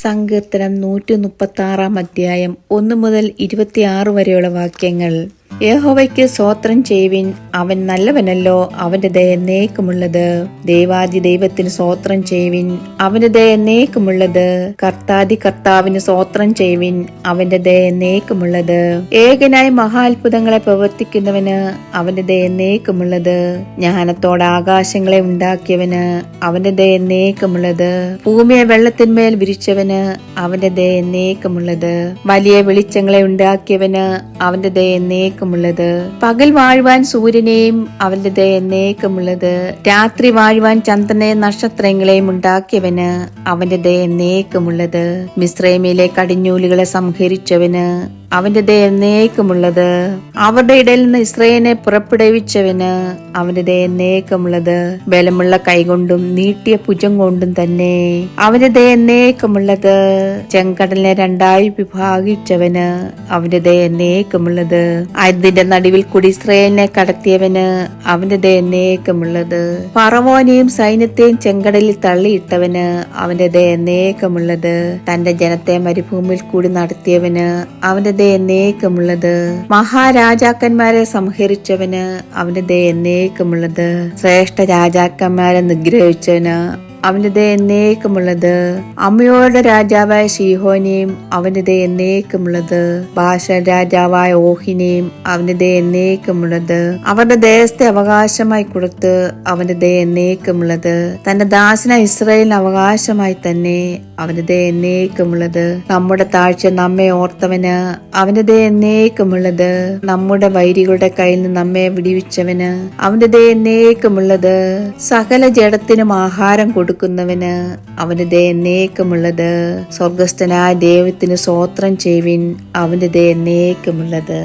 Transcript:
സങ്കീർത്തനം 136 അധ്യായം 1 മുതൽ 26 വരെയുള്ള വാക്യങ്ങൾ. യഹോവയ്ക്ക് സ്തോത്രം ചെയ്യുവിൻ, അവൻ നല്ലവനല്ലോ, അവന്റെ ദയ എന്നേക്കുമുള്ളത്. ദൈവാദി ദൈവത്തിന് സ്തോത്രം ചെയ്യുവിൻ, അവന്റെ ദയ എന്നേക്കുമുള്ളത്. കർത്താദി കർത്താവിന് സ്തോത്രം ചെയ്യുവിൻ, അവന്റെ ദയ എന്നേക്കുമുള്ളത്. ഏകനായി മഹാത്ഭുതങ്ങളെ പ്രവർത്തിക്കുന്നവന് അവന്റെ ദയ എന്നേക്കുമുള്ളത്. ജ്ഞാനത്തോടെ ആകാശങ്ങളെ ഉണ്ടാക്കിയവന് അവന്റെ ദയ എന്നേക്കുമുള്ളത്. ഭൂമിയെ വെള്ളത്തിന്മേൽ വിരിച്ചവന് അവന്റെ ദയ എന്നേക്കുമുള്ളത്. വലിയ വെളിച്ചങ്ങളെ ഉണ്ടാക്കിയവന് അവന്റെ ദയ എന്നേക്കുമുള്ളത്. പകൽ വാഴുവാൻ സൂര്യനെയും അവന്റെ ദയ എന്നേക്കുമുള്ളത്. രാത്രി വാഴുവാൻ ചന്ദ്രനെയും നക്ഷത്രങ്ങളെയും ഉണ്ടാക്കിയവന് അവന്റെ ദയ എന്നേക്കുമുള്ളത്. മിസ്രയീമിലെ കടിഞ്ഞൂലുകളെ സംഹരിച്ചവന് അവന്റെ ദയ എന്നേക്കുമുള്ളത്. അവരുടെ ഇടയിൽ നിന്ന് ഇസ്രായേലിനെ പുറപ്പെടുവിച്ചവന് അവന്റെ ദയ എന്നേക്കുമുള്ളത്. ബലമുള്ള കൈകൊണ്ടും നീട്ടിയ ഭുജം കൊണ്ടും തന്നെ അവന്റെ ദയ എന്നേക്കുമുള്ളത്. ചെങ്കടലിനെ രണ്ടായി വിഭാഗിച്ചവന് അവന്റെ ദയ എന്നേക്കുമുള്ളത്. അതിന്റെ നടുവിൽ കൂടി ഇസ്രായേലിനെ കടത്തിയവന് അവന്റെ ദയ എന്നേക്കുമുള്ളത്. ഫറവോനെയും സൈന്യത്തെയും ചെങ്കടലിൽ തള്ളിയിട്ടവന് അവന്റെ ദയ എന്നേക്കുമുള്ളത്. തന്റെ ജനത്തെ മരുഭൂമിയിൽ കൂടി നടത്തിയവന് അവന്റെ ദയ എന്നേക്കുമുള്ളത്. മഹാരാജാക്കന്മാരെ സംഹരിച്ചവന് അവന്റെ ദയ എന്നേക്കുമുള്ളത്. ശ്രേഷ്ഠ രാജാക്കന്മാരെ നിഗ്രഹിച്ചവന് അവന്റെ ദയ എന്നേക്കുമുള്ളത്. അമ്മയോരുടെ രാജാവായ ശീഹോനെയും അവന്റെ ദയ എന്നേക്കുമുള്ളത്. ബാശാൻ രാജാവായ ഓഹിനെയും അവന്റെ ദയ എന്നേക്കുമുള്ളത്. അവരുടെ ദേശത്തെ അവകാശമായി കൊടുത്ത് അവന്റെ ദയ എന്നേക്കുമുള്ളത്. തന്റെ ദാസനായ ഇസ്രായേലിന് അവകാശമായി തന്നെ അവന്റെ ദയ എന്നേക്കുമുള്ളത്. നമ്മുടെ താഴ്ച നമ്മെ ഓർത്തവന് അവന്റെ ദയ എന്നേക്കുമുള്ളത്. നമ്മുടെ വൈരികളുടെ കയ്യിൽ നിന്ന് നമ്മെ വിടിവിച്ചവന് അവന്റെ ദയ എന്നേക്കുമുള്ളത്. സകല ജഡത്തിനും ആഹാരം കൊടുക്കുന്നവന് അവന്റെ ദയ എന്നേക്കുമുള്ളത്. സ്വർഗസ്ഥനായ ദൈവത്തിന് സ്തോത്രം ചെയ്യുവിൻ, അവന്റെ ദയ എന്നേക്കുമുള്ളത്.